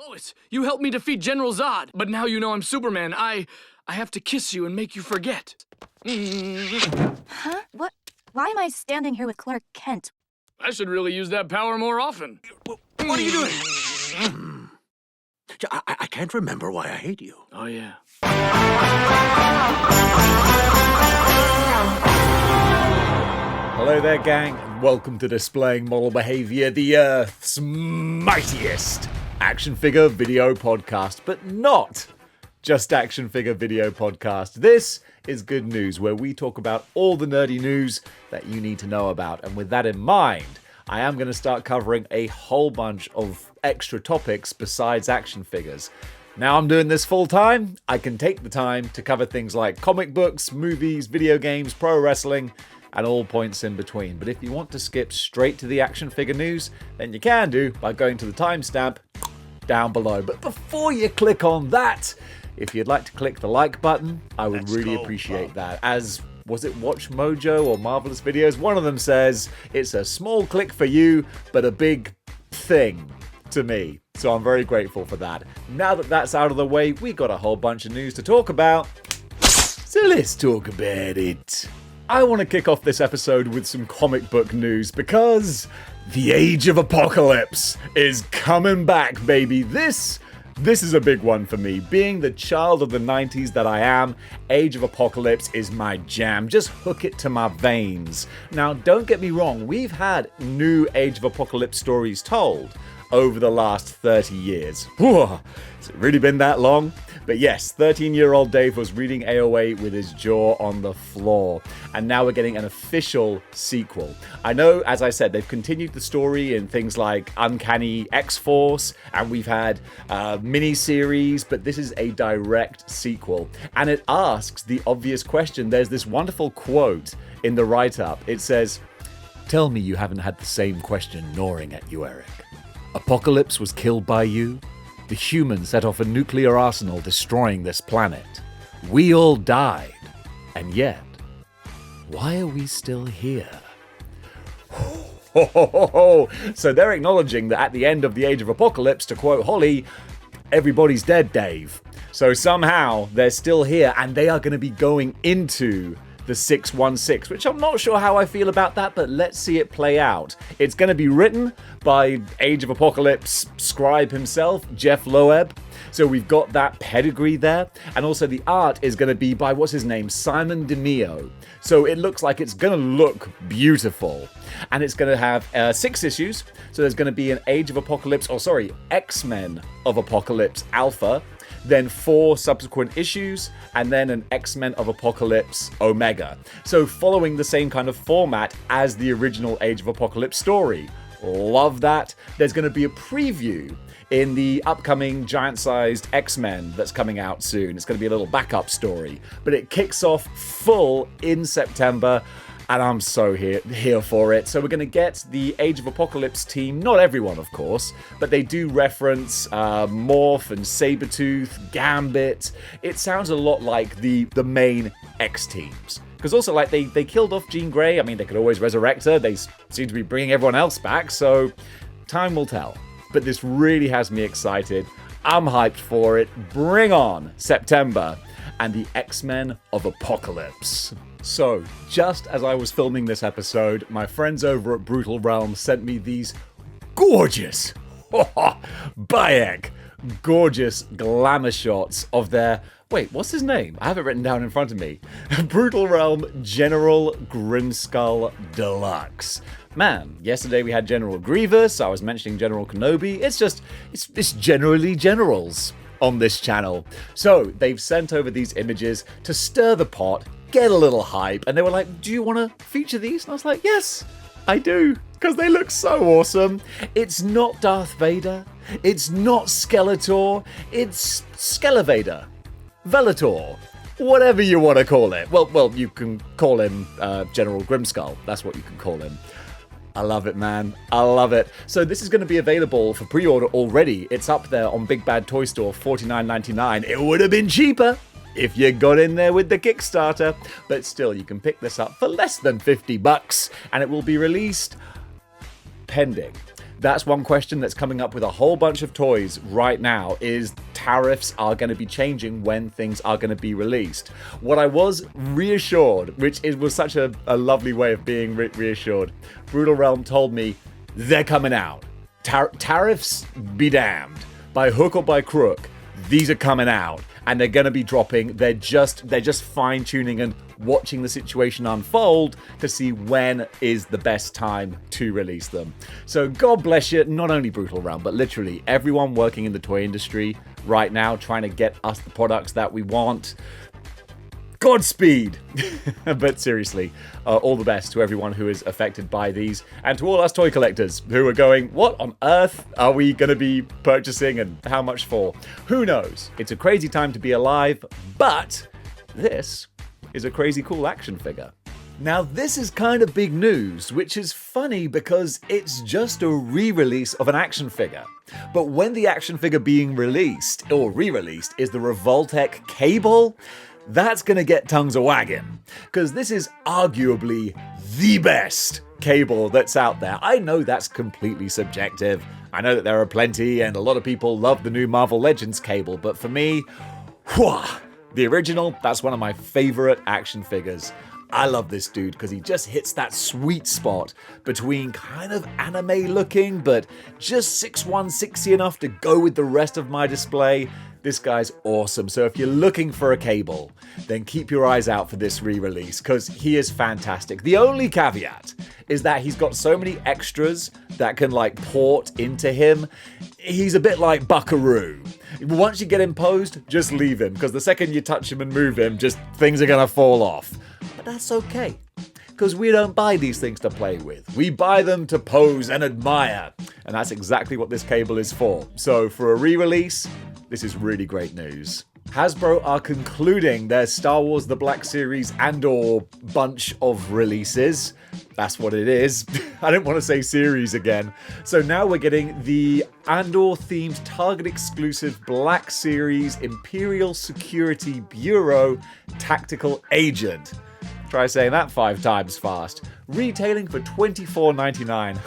Lois, you helped me defeat General Zod, but now you know I'm Superman. I have to kiss you and make you forget. Huh? What? Why am I standing here with Clark Kent? I should really use that power more often. What are you doing? I can't remember why I hate you. Oh, yeah. Hello there, gang, and welcome to Displaying-Model-Behaviour, the Earth's mightiest action figure video podcast, but not just action figure video podcast. This is Good News, where we talk about all the nerdy news that you need to know about. And with that in mind, I am going to start covering a whole bunch of extra topics besides action figures. Now I'm doing this full time. I can take the time to cover things like comic books, movies, video games, pro wrestling, and all points in between. But if you want to skip straight to the action figure news, then you can do by going to the timestamp down below. But before you click on that, if you'd like to click the like button, I would really appreciate that. As, was it Watch Mojo or Marvelous Videos? One of them says, it's a small click for you, but a big thing to me. So I'm very grateful for that. Now that that's out of the way, we got a whole bunch of news to talk about. So let's talk about it. I want to kick off this episode with some comic book news because the Age of Apocalypse is coming back, baby. This is a big one for me. Being the child of the 90s that I am, Age of Apocalypse is my jam. Just hook it to my veins. Now, don't get me wrong, we've had new Age of Apocalypse stories told over the last 30 years. Whew, has it really been that long? But yes, 13-year-old Dave was reading AOA with his jaw on the floor. And now we're getting an official sequel. I know, as I said, they've continued the story in things like Uncanny X-Force, and we've had mini-series, but this is a direct sequel. And it asks the obvious question. There's this wonderful quote in the write-up. It says, "Tell me you haven't had the same question gnawing at you, Eric. Apocalypse was killed by you. The humans set off a nuclear arsenal destroying this planet. We all died. And yet, why are we still here?" So they're acknowledging that at the end of the Age of Apocalypse, to quote Holly, everybody's dead, Dave. So somehow they're still here and they are going to be going into the 616, which I'm not sure how I feel about that, but let's see it play out. It's going to be written by Age of Apocalypse scribe himself, Jeff Loeb. So we've got that pedigree there. And also the art is going to be by, what's his name, Simon DeMeo. So it looks like it's going to look beautiful. And it's going to have 6 issues. So there's going to be an Age of Apocalypse, X-Men of Apocalypse Alpha, then 4 subsequent issues, and then an X-Men of Apocalypse Omega. So following the same kind of format as the original Age of Apocalypse story. Love that. There's going to be a preview in the upcoming giant-sized X-Men that's coming out soon. It's going to be a little backup story, but it kicks off full in September. And I'm so here for it. So we're going to get the Age of Apocalypse team, not everyone, of course, but they do reference Morph and Sabretooth, Gambit. It sounds a lot like the main X teams. Because also, like, they killed off Jean Grey. I mean, they could always resurrect her. They seem to be bringing everyone else back, so time will tell. But this really has me excited. I'm hyped for it. Bring on September and the X-Men of Apocalypse. So, just as I was filming this episode, my friends over at Brutal Realm sent me these gorgeous, Bayek, gorgeous glamour shots of their, wait, what's his name? I have it written down in front of me. Brutal Realm General Grimskull Deluxe. Man, yesterday we had General Grievous, I was mentioning General Kenobi. It's generally generals on this channel. So, they've sent over these images to stir the pot, get a little hype, and they were like, do you want to feature these? And I was like, yes, I do, because they look so awesome. It's not Darth Vader, it's not Skeletor, it's Skelevader, Velator, whatever you want to call it. Well, you can call him General Grimskull, that's what you can call him. I love it, man. I love it. So this is going to be available for pre-order already. It's up there on Big Bad Toy Store, $49.99. It would have been cheaper if you got in there with the Kickstarter, but still, you can pick this up for less than $50, and it will be released pending That's one question that's coming up with a whole bunch of toys right now, is tariffs are going to be changing when things are going to be released. What I was reassured, which was such a lovely way of being reassured, Brutal Realm told me they're coming out. Tariffs be damned. By hook or by crook, these are coming out. And they're going to be dropping. They're just fine-tuning and watching the situation unfold to see when is the best time to release them. So God bless you, not only Brutal Realm, but literally everyone working in the toy industry right now trying to get us the products that we want. Godspeed! But seriously, all the best to everyone who is affected by these, and to all us toy collectors who are going, what on earth are we going to be purchasing and how much for? Who knows? It's a crazy time to be alive, but this is a crazy cool action figure. Now this is kind of big news, which is funny because it's just a re-release of an action figure. But when the action figure being released, or re-released, is the Revoltech Cable, that's gonna get tongues a-wagging, because this is arguably the best cable that's out there. I know that's completely subjective. I know that there are plenty, and a lot of people love the new Marvel Legends cable, but for me, the original, that's one of my favorite action figures. I love this dude because he just hits that sweet spot between kind of anime looking, but just 6'1", 6'y enough to go with the rest of my display. This guy's awesome. So if you're looking for a cable, then keep your eyes out for this re-release because he is fantastic. The only caveat is that he's got so many extras that can like port into him. He's a bit like Buckaroo. Once you get him posed, just leave him because the second you touch him and move him, just things are gonna fall off. But that's okay, because we don't buy these things to play with. We buy them to pose and admire. And that's exactly what this cable is for. So for a re-release, this is really great news. Hasbro are concluding their Star Wars The Black Series and/or bunch of releases. That's what it is. I didn't want to say series again. So now we're getting the Andor-themed Target-exclusive Black Series Imperial Security Bureau Tactical Agent. Try saying that 5 times fast. Retailing for $24.99.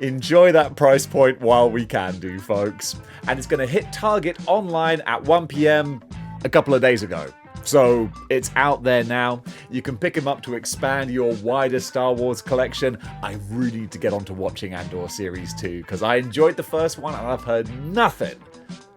Enjoy that price point while we can do, folks. And it's going to hit Target online at 1 p.m. a couple of days ago. So it's out there now. You can pick him up to expand your wider Star Wars collection. I really need to get onto watching Andor Series 2 because I enjoyed the first one and I've heard nothing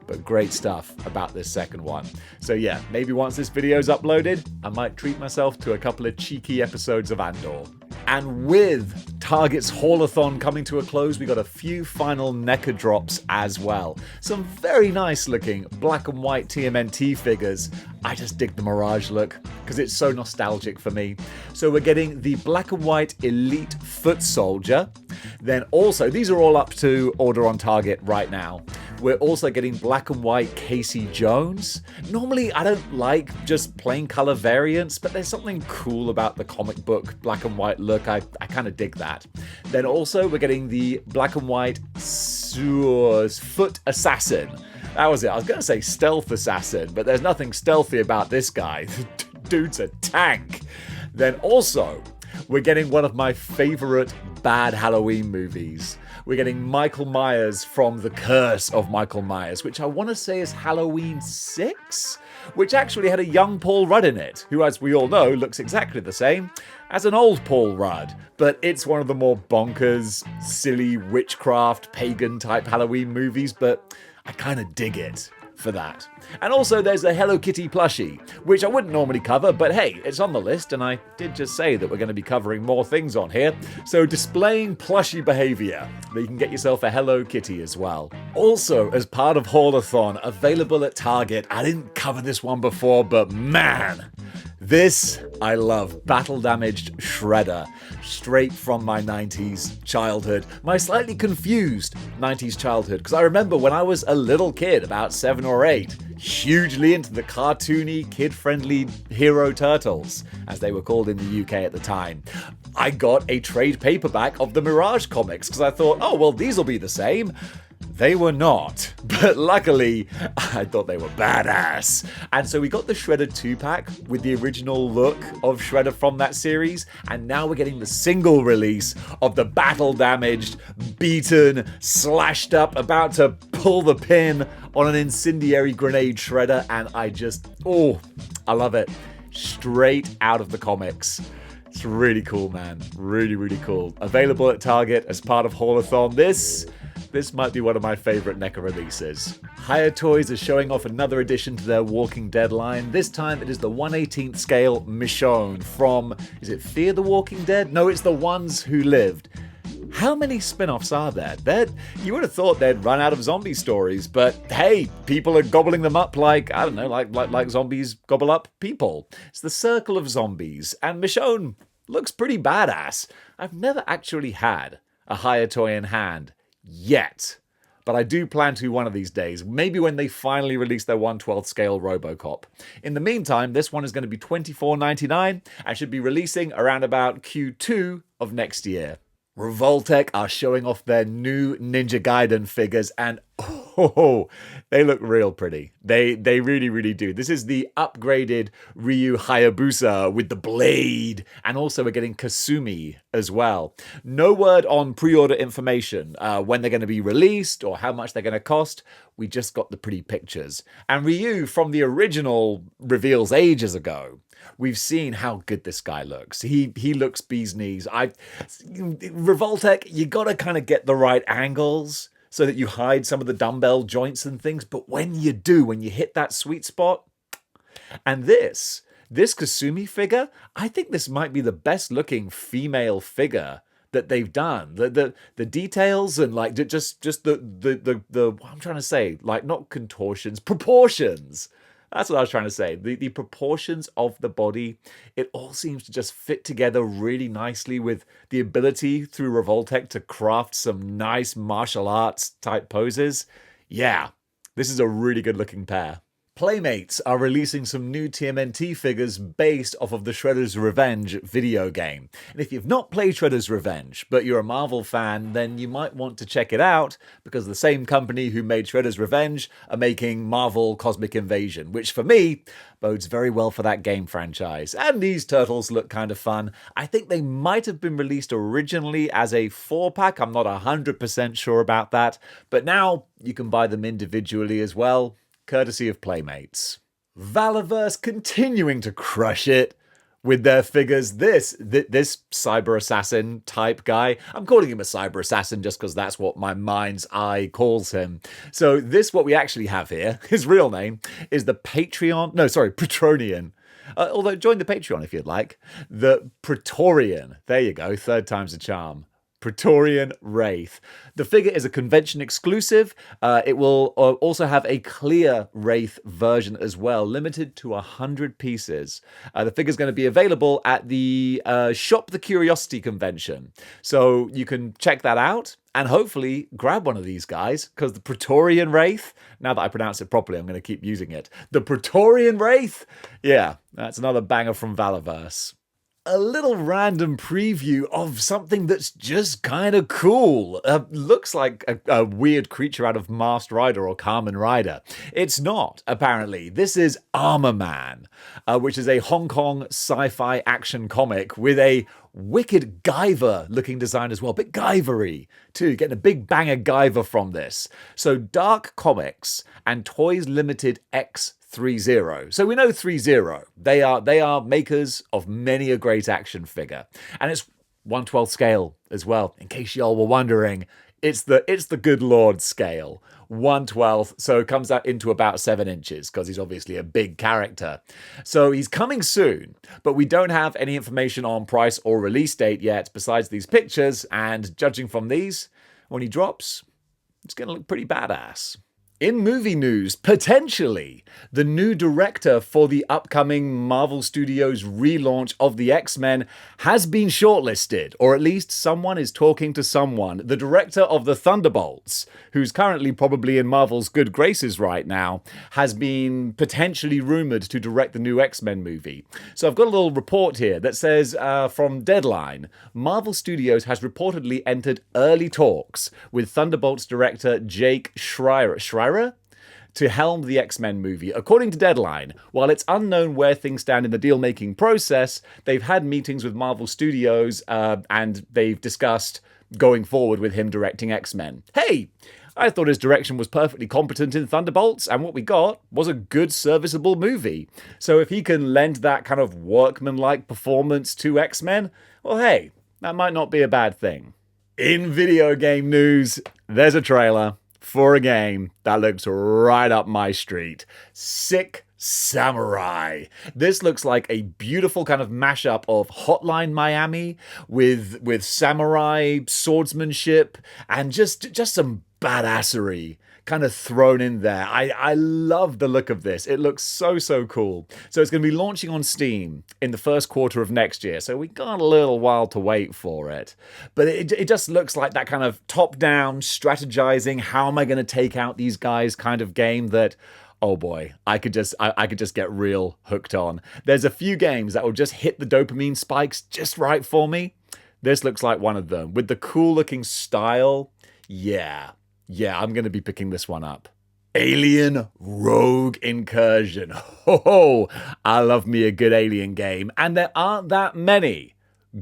but great stuff about this second one. So yeah, maybe once this video's uploaded, I might treat myself to a couple of cheeky episodes of Andor. And with Target's Haulathon coming to a close, we got a few final NECA drops as well. Some very nice looking black and white TMNT figures. I just dig the Mirage look because it's so nostalgic for me. So we're getting the black and white Elite Foot Soldier. Then also, these are all up to order on Target right now. We're also getting black and white Casey Jones. Normally, I don't like just plain color variants, but there's something cool about the comic book black and white look. I kind of dig that. Then also, we're getting the black and white Foot Assassin. That was it. I was going to say Stealth Assassin, but there's nothing stealthy about this guy. Dude's a tank. Then also, we're getting one of my favorite bad Halloween movies. We're getting Michael Myers from The Curse of Michael Myers, which I want to say is Halloween 6, which actually had a young Paul Rudd in it, who, as we all know, looks exactly the same as an old Paul Rudd. But it's one of the more bonkers, silly, witchcraft, pagan-type Halloween movies, but I kind of dig it for that. And also there's a Hello Kitty plushie, which I wouldn't normally cover, but hey, it's on the list, and I did just say that we're going to be covering more things on here. So Displaying-Model-Behaviour, that you can get yourself a Hello Kitty as well. Also, as part of Haulathon, available at Target, I didn't cover this one before, but man, this I love. Battle Damaged Shredder, straight from my 90s childhood. My slightly confused 90s childhood, because I remember when I was a little kid, about 7 or 8, hugely into the cartoony, kid-friendly Hero Turtles, as they were called in the UK at the time. I got a trade paperback of the Mirage comics, because I thought, oh, well, these will be the same. they were not. But luckily, I thought they were badass. And so we got the Shredder 2-pack with the original look of Shredder from that series, and now we're getting the single release of the battle-damaged, beaten, slashed up, about to pull the pin on an incendiary grenade Shredder, and I love it. Straight out of the comics. It's really cool, man. Really, really cool. Available at Target as part of Haulathon. This might be one of my favorite NECA releases. Higher Toys are showing off another addition to their Walking Dead line. This time it is the 1/18th scale Michonne from, is it Fear the Walking Dead? No, it's The Ones Who Lived. How many spin-offs are there? You would have thought they'd run out of zombie stories, but hey, people are gobbling them up like, I don't know, like zombies gobble up people. It's the circle of zombies, and Michonne looks pretty badass. I've never actually had a Higher Toy in hand yet, but I do plan to one of these days, maybe when they finally release their 1/12th scale RoboCop. In the meantime, this one is going to be $24.99 and should be releasing around about Q2 of next year. Revoltech are showing off their new Ninja Gaiden figures, and they look real pretty. They really, really do. This is the upgraded Ryu Hayabusa with the blade, and also we're getting Kasumi as well. No word on pre-order information, when they're going to be released or how much they're going to cost. We just got the pretty pictures. And Ryu from the original reveals ages ago. We've seen how good this guy looks. He looks bee's knees. Revoltech, you gotta kind of get the right angles so that you hide some of the dumbbell joints and things. But when you do, when you hit that sweet spot, and this Kasumi figure, I think this might be the best looking female figure that they've done. The details and like just the what I'm trying to say, like not contortions, proportions. That's what I was trying to say. The proportions of the body, it all seems to just fit together really nicely with the ability through Revoltech to craft some nice martial arts type poses. Yeah, this is a really good looking pair. Playmates are releasing some new TMNT figures based off of the Shredder's Revenge video game. And if you've not played Shredder's Revenge, but you're a Marvel fan, then you might want to check it out, because the same company who made Shredder's Revenge are making Marvel Cosmic Invasion, which for me bodes very well for that game franchise. And these turtles look kind of fun. I think they might have been released originally as a 4-pack. I'm not 100% sure about that, but now you can buy them individually as well, courtesy of Playmates. Valarverse continuing to crush it with their figures. This cyber assassin type guy, I'm calling him a cyber assassin just because that's what my mind's eye calls him. So what we actually have here, his real name is the Praetorian. Although join the Patreon if you'd like. The Praetorian. There you go, third time's a charm. Praetorian Wraith. The figure is a convention exclusive. It will also have a clear Wraith version as well, limited to 100 pieces. The figure is going to be available at the Shop the Curiosity convention. So you can check that out and hopefully grab one of these guys, because the Praetorian Wraith, now that I pronounce it properly, I'm going to keep using it. The Praetorian Wraith? Yeah, that's another banger from Valarverse. A little random preview of something that's just kind of cool. Looks like a weird creature out of Masked Rider or Kamen Rider. It's not, apparently. This is Armor Man, which is a Hong Kong sci-fi action comic with a wicked Guyver-looking design as well. Bit Guyver-y, too. Getting a big banger Guyver from this. So Dark Comics and Toys Limited X 30. So we know 30. They are makers of many a great action figure. And it's 1/12 scale as well, in case y'all were wondering. It's the good Lord scale. 1/12, so it comes out into about 7 inches, because he's obviously a big character. So he's coming soon, but we don't have any information on price or release date yet, besides these pictures, and judging from these, when he drops, it's going to look pretty badass. In movie news, potentially, the new director for the upcoming Marvel Studios relaunch of the X-Men has been shortlisted, or at least someone is talking to someone. The director of the Thunderbolts, who's currently probably in Marvel's good graces right now, has been potentially rumored to direct the new X-Men movie. So I've got a little report here that says from Deadline, Marvel Studios has reportedly entered early talks with Thunderbolts director Jake Schreier to helm the X-Men movie. According to Deadline, while it's unknown where things stand in the deal-making process, they've had meetings with Marvel Studios and they've discussed going forward with him directing X-Men. Hey! I thought his direction was perfectly competent in Thunderbolts, and what we got was a good, serviceable movie. So if he can lend that kind of workmanlike performance to X-Men, well, hey, that might not be a bad thing. In video game news, there's a trailer for a game that looks right up my street. Sick Samurai. This looks like a beautiful kind of mashup of Hotline Miami with samurai swordsmanship and just some badassery kind of thrown in there. I love the look of this. It looks so cool. So it's going to be launching on Steam in the first quarter of next year. So we got a little while to wait for it. But it just looks like that kind of top-down strategizing, how am I going to take out these guys kind of game that, oh boy, I could just get real hooked on. There's a few games that will just hit the dopamine spikes just right for me. This looks like one of them. With the cool looking style, yeah, I'm going to be picking this one up. Alien Rogue Incursion. Ho, I love me a good Alien game. And there aren't that many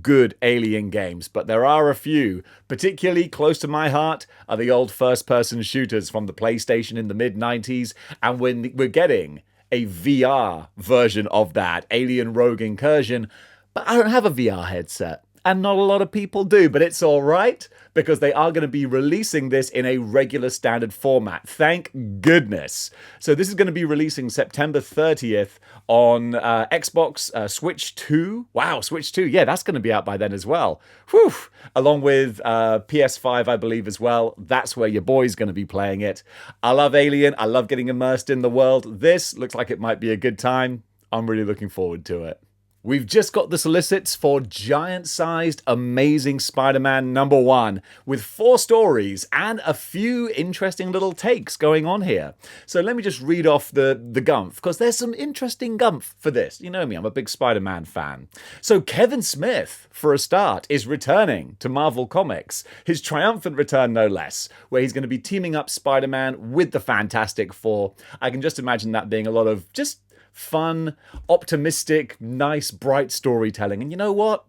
good Alien games, but there are a few. Particularly close to my heart are the old first-person shooters from the PlayStation in the mid-90s. And when we're getting a VR version of that, Alien Rogue Incursion, but I don't have a VR headset. And not a lot of people do, but it's all right because they are going to be releasing this in a regular standard format. Thank goodness. So this is going to be releasing September 30th on Xbox, Switch 2. Wow, Switch 2. Yeah, that's going to be out by then as well. Whew. Along with PS5, I believe, as well. That's where your boy's going to be playing it. I love Alien. I love getting immersed in the world. This looks like it might be a good time. I'm really looking forward to it. We've just got the solicits for giant-sized, amazing Spider-Man #1, with 4 stories and a few interesting little takes going on here. So let me just read off the gumph, because there's some interesting gumph for this. You know me, I'm a big Spider-Man fan. So Kevin Smith, for a start, is returning to Marvel Comics. His triumphant return, no less, where he's going to be teaming up Spider-Man with the Fantastic Four. I can just imagine that being a lot of just fun, optimistic, nice, bright storytelling. And you know what?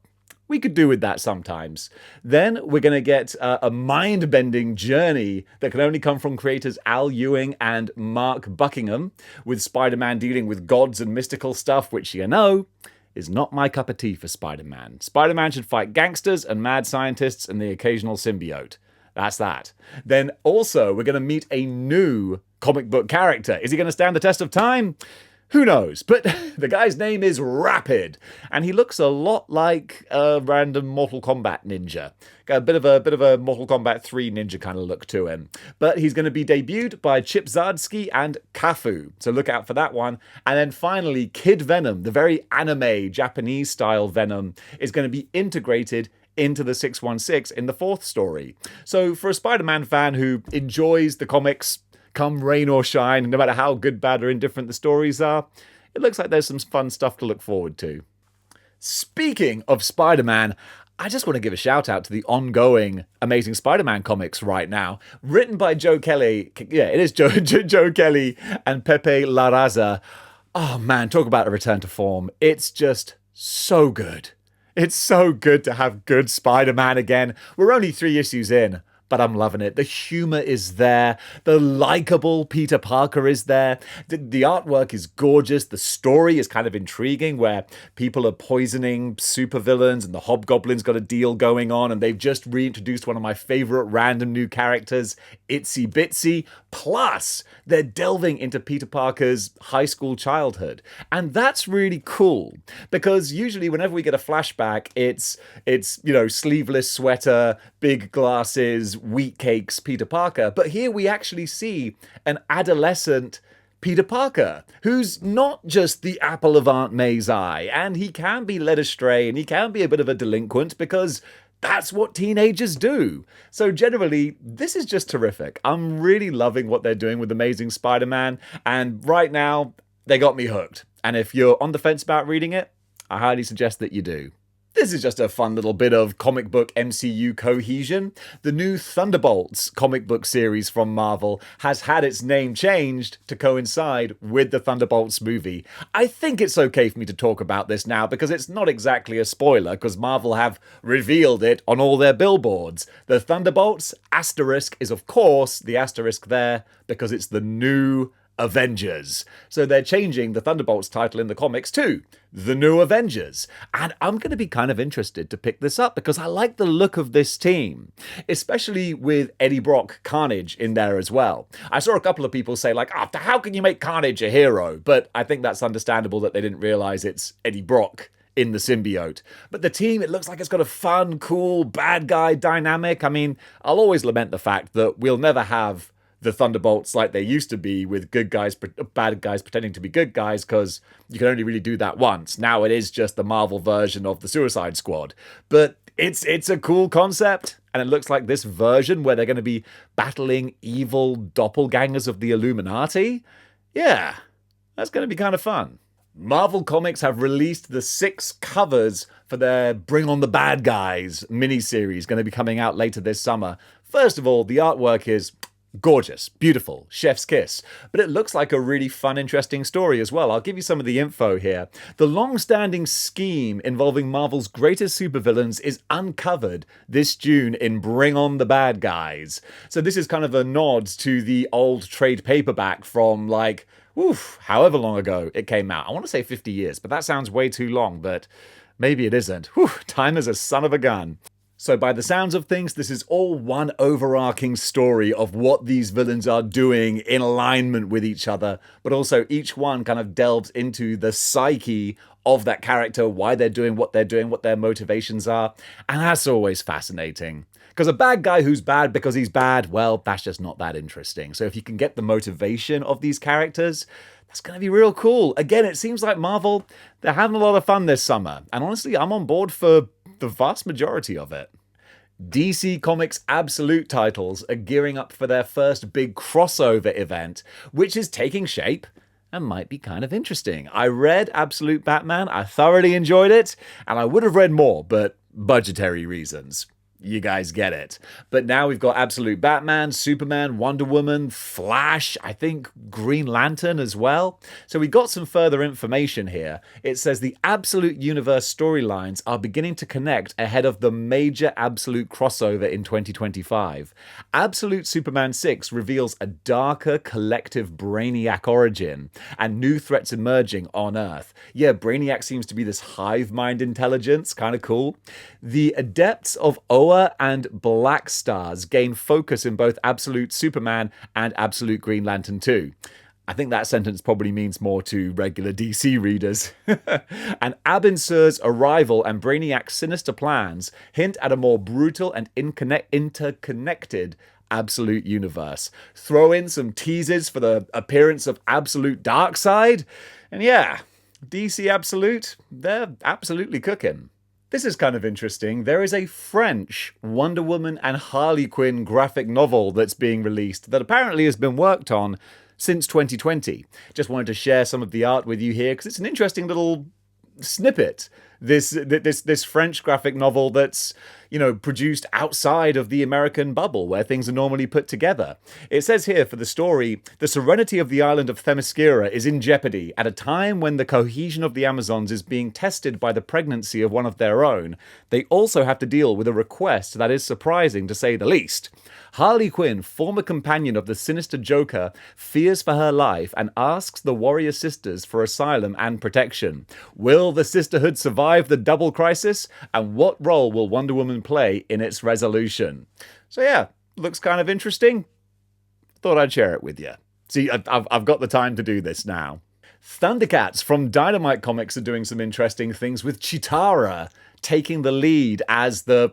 We could do with that sometimes. Then we're going to get a mind-bending journey that can only come from creators Al Ewing and Mark Buckingham, with Spider-Man dealing with gods and mystical stuff, which you know is not my cup of tea for Spider-Man. Spider-Man should fight gangsters and mad scientists and the occasional symbiote. That's that. Then also, we're going to meet a new comic book character. Is he going to stand the test of time? Who knows? But the guy's name is Rapid, and he looks a lot like a random Mortal Kombat ninja. Got a bit of a Mortal Kombat 3 ninja kind of look to him. But he's going to be debuted by Chip Zdarsky and Kafu, so look out for that one. And then finally, Kid Venom, the very anime Japanese-style Venom, is going to be integrated into the 616 in the 4th story. So for a Spider-Man fan who enjoys the comics, come rain or shine, no matter how good, bad, or indifferent the stories are, it looks like there's some fun stuff to look forward to. Speaking of Spider-Man, I just want to give a shout out to the ongoing Amazing Spider-Man comics right now. Written by Joe Kelly. Yeah, it is Joe Kelly and Pepe Larraza. Oh man, talk about a return to form. It's just so good. It's so good to have good Spider-Man again. We're only 3 issues in, but I'm loving it. The humor is there. The likable Peter Parker is there. The artwork is gorgeous. The story is kind of intriguing, where people are poisoning supervillains and the Hobgoblin's got a deal going on, and they've just reintroduced one of my favorite random new characters, Itsy Bitsy. Plus, they're delving into Peter Parker's high school childhood. And that's really cool, because usually whenever we get a flashback, it's you know, sleeveless sweater, big glasses, wheat cakes Peter Parker, but here we actually see an adolescent Peter Parker, who's not just the apple of Aunt May's eye, and he can be led astray and he can be a bit of a delinquent because that's what teenagers do. So generally, this is just terrific. I'm really loving what they're doing with Amazing Spider-Man, and right now, they got me hooked. And if you're on the fence about reading it, I highly suggest that you do. This is just a fun little bit of comic book MCU cohesion. The new Thunderbolts comic book series from Marvel has had its name changed to coincide with the Thunderbolts movie. I think it's okay for me to talk about this now because it's not exactly a spoiler because Marvel have revealed it on all their billboards. The Thunderbolts asterisk is of course the asterisk there because it's the new Avengers. So they're changing the Thunderbolts title in the comics to The New Avengers. And I'm going to be kind of interested to pick this up because I like the look of this team, especially with Eddie Brock Carnage in there as well. I saw a couple of people say like, how can you make Carnage a hero? But I think that's understandable that they didn't realize it's Eddie Brock in the symbiote. But the team, it looks like it's got a fun, cool, bad guy dynamic. I mean, I'll always lament the fact that we'll never have the Thunderbolts like they used to be with bad guys pretending to be good guys because you can only really do that once. Now it is just the Marvel version of the Suicide Squad. But it's a cool concept, and it looks like this version where they're going to be battling evil doppelgangers of the Illuminati. Yeah, that's going to be kind of fun. Marvel Comics have released the 6 covers for their Bring on the Bad Guys miniseries, going to be coming out later this summer. First of all, the artwork is gorgeous, beautiful, chef's kiss. But it looks like a really fun, interesting story as well. I'll give you some of the info here. The long-standing scheme involving Marvel's greatest supervillains is uncovered this June in Bring on the Bad Guys. So this is kind of a nod to the old trade paperback from like, however long ago it came out. I want to say 50 years, but that sounds way too long, but maybe it isn't. Time is a son of a gun. So by the sounds of things, this is all one overarching story of what these villains are doing in alignment with each other, but also each one kind of delves into the psyche of that character, why they're doing, what their motivations are, and that's always fascinating. Because a bad guy who's bad because he's bad, well, that's just not that interesting. So if you can get the motivation of these characters, that's going to be real cool. Again, it seems like Marvel, they're having a lot of fun this summer, and honestly, I'm on board for the vast majority of it. DC Comics Absolute titles are gearing up for their first big crossover event, which is taking shape and might be kind of interesting. I read Absolute Batman, I thoroughly enjoyed it, and I would have read more, but budgetary reasons. You guys get it. But now we've got Absolute Batman, Superman, Wonder Woman, Flash, I think Green Lantern as well. So we got some further information here. It says the Absolute Universe storylines are beginning to connect ahead of the major Absolute crossover in 2025. Absolute Superman 6 reveals a darker collective Brainiac origin and new threats emerging on Earth. Yeah, Brainiac seems to be this hive mind intelligence, kind of cool. The adepts of Oa and Black Stars gain focus in both Absolute Superman and Absolute Green Lantern 2. I think that sentence probably means more to regular DC readers. And Abin Sur's arrival and Brainiac's sinister plans hint at a more brutal and interconnected Absolute universe. Throw in some teasers for the appearance of Absolute Darkseid, and yeah, DC Absolute, they're absolutely cooking. This is kind of interesting. There is a French Wonder Woman and Harley Quinn graphic novel that's being released that apparently has been worked on since 2020. Just wanted to share some of the art with you here because it's an interesting little snippet. This French graphic novel that's, produced outside of the American bubble where things are normally put together. It says here for the story, the serenity of the island of Themyscira is in jeopardy at a time when the cohesion of the Amazons is being tested by the pregnancy of one of their own. They also have to deal with a request that is surprising to say the least. Harley Quinn, former companion of the sinister Joker, fears for her life and asks the warrior sisters for asylum and protection. Will the sisterhood survive the double crisis? And what role will Wonder Woman play in its resolution? So yeah, looks kind of interesting. Thought I'd share it with you. See, I've got the time to do this now. Thundercats from Dynamite Comics are doing some interesting things with Chitara taking the lead as the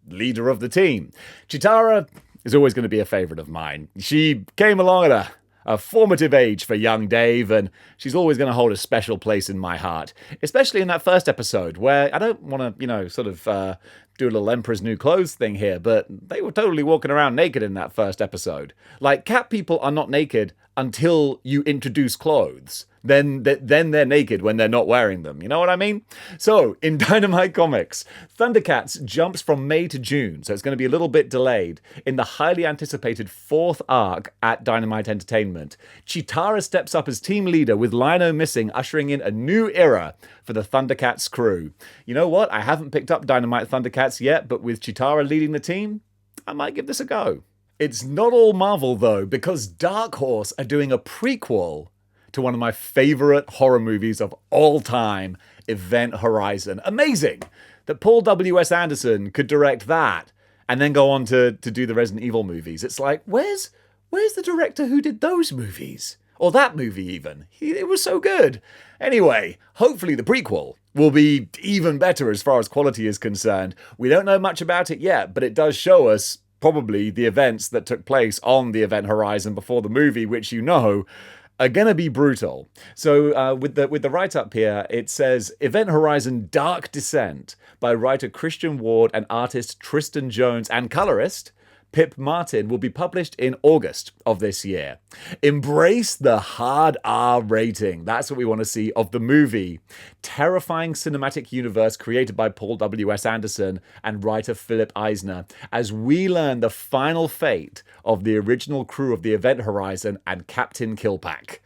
leader of the team. Chitara is always going to be a favorite of mine. She came along at a formative age for young Dave, and she's always going to hold a special place in my heart. Especially in that first episode, where I don't want to, sort of do a little Emperor's New Clothes thing here, but they were totally walking around naked in that first episode. Like, cat people are not naked until you introduce clothes. Then they're naked when they're not wearing them. You know what I mean? So, in Dynamite Comics, Thundercats jumps from May to June, so it's going to be a little bit delayed, in the highly anticipated 4th arc at Dynamite Entertainment. Chitara steps up as team leader with Lino missing, ushering in a new era for the Thundercats crew. You know what? I haven't picked up Dynamite Thundercats yet, but with Chitara leading the team, I might give this a go. It's not all Marvel, though, because Dark Horse are doing a prequel to one of my favorite horror movies of all time, Event Horizon. Amazing that Paul W.S. Anderson could direct that and then go on to do the Resident Evil movies. It's like, where's the director who did those movies? Or that movie, even. It was so good. Anyway, hopefully the prequel will be even better as far as quality is concerned. We don't know much about it yet, but it does show us probably the events that took place on the Event Horizon before the movie, which are gonna be brutal. So with the write-up here, it says Event Horizon Dark Descent by writer Christian Ward and artist Tristan Jones and colorist Pip Martin will be published in August of this year. Embrace the hard R rating. That's what we want to see of the movie. Terrifying cinematic universe created by Paul W.S. Anderson and writer Philip Eisner as we learn the final fate of the original crew of the Event Horizon and Captain Killpack.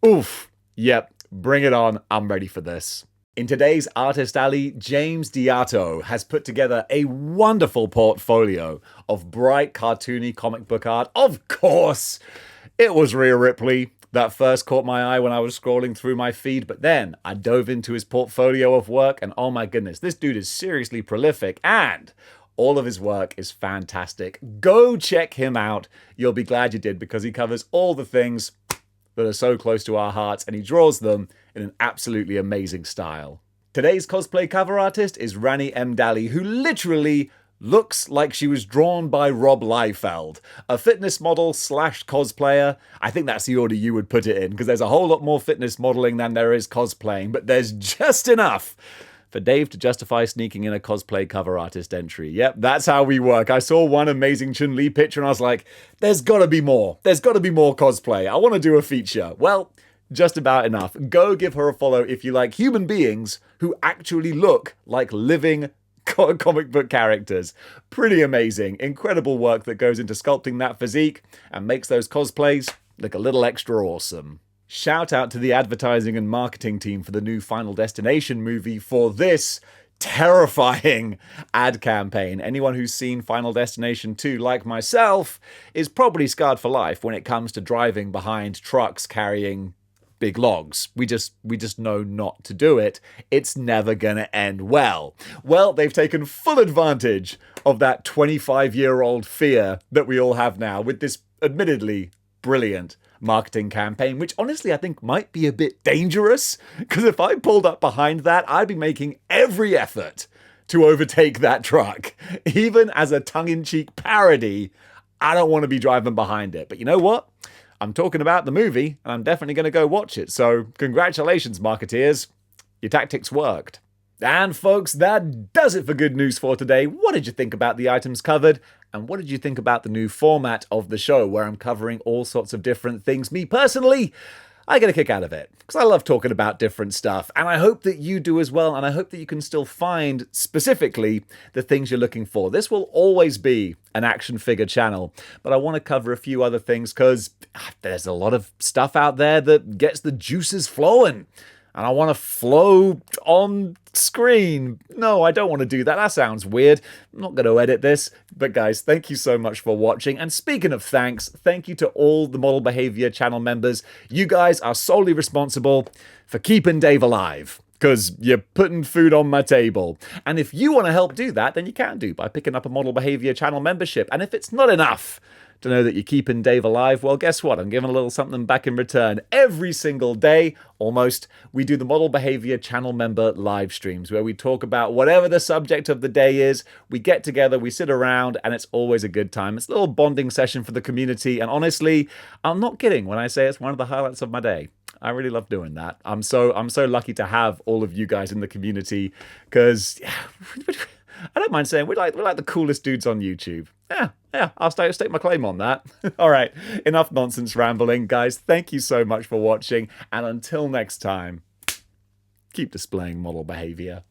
Oof. Yep. Bring it on. I'm ready for this. In today's Artist Alley, James Diato has put together a wonderful portfolio of bright, cartoony comic book art. Of course, it was Rhea Ripley that first caught my eye when I was scrolling through my feed, but then I dove into his portfolio of work, and oh my goodness, this dude is seriously prolific, and all of his work is fantastic. Go check him out. You'll be glad you did, because he covers all the things that are so close to our hearts, and he draws them in an absolutely amazing style. Today's cosplay cover artist is Rani M. Daly, who literally looks like she was drawn by Rob Liefeld, a fitness model slash cosplayer. I think that's the order you would put it in, because there's a whole lot more fitness modeling than there is cosplaying, but there's just enough for Dave to justify sneaking in a cosplay cover artist entry. Yep, that's how we work. I saw one amazing Chun-Li picture and I was like, there's gotta be more. There's gotta be more cosplay. I want to do a feature. Well, just about enough. Go give her a follow if you like human beings who actually look like living comic book characters. Pretty amazing. Incredible work that goes into sculpting that physique and makes those cosplays look a little extra awesome. Shout out to the advertising and marketing team for the new Final Destination movie for this terrifying ad campaign. Anyone who's seen Final Destination 2, like myself, is probably scarred for life when it comes to driving behind trucks carrying big logs. We just know not to do it. It's never gonna end well. Well, they've taken full advantage of that 25-year-old fear that we all have now with this admittedly brilliant marketing campaign, which honestly I think might be a bit dangerous, because if I pulled up behind that, I'd be making every effort to overtake that truck. Even as a tongue-in-cheek parody, I don't want to be driving behind it. But you know what? I'm talking about the movie, and I'm definitely going to go watch it. So congratulations, marketeers. Your tactics worked. And folks, that does it for Good News for today. What did you think about the items covered? And what did you think about the new format of the show, where I'm covering all sorts of different things? Me personally, I get a kick out of it, because I love talking about different stuff, and I hope that you do as well, and I hope that you can still find, specifically, the things you're looking for. This will always be an action figure channel, but I want to cover a few other things, because there's a lot of stuff out there that gets the juices flowing. And I want to flow on screen. No, I don't want to do that. That sounds weird. I'm not going to edit this. But guys, thank you so much for watching. And speaking of thanks, thank you to all the Model Behavior channel members. You guys are solely responsible for keeping Dave alive, because you're putting food on my table. And if you want to help do that, then you can do by picking up a Model Behavior channel membership. And if it's not enough to know that you're keeping Dave alive, well, guess what? I'm giving a little something back in return. Every single day, almost, we do the Model Behavior channel member live streams where we talk about whatever the subject of the day is. We get together, we sit around, and it's always a good time. It's a little bonding session for the community, and honestly, I'm not kidding when I say it's one of the highlights of my day. I really love doing that. I'm so lucky to have all of you guys in the community, because I don't mind saying we're like the coolest dudes on YouTube. Yeah, I'll stake my claim on that. All right, enough nonsense rambling, guys. Thank you so much for watching, and until next time, keep displaying model behavior.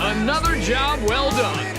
Another job well done.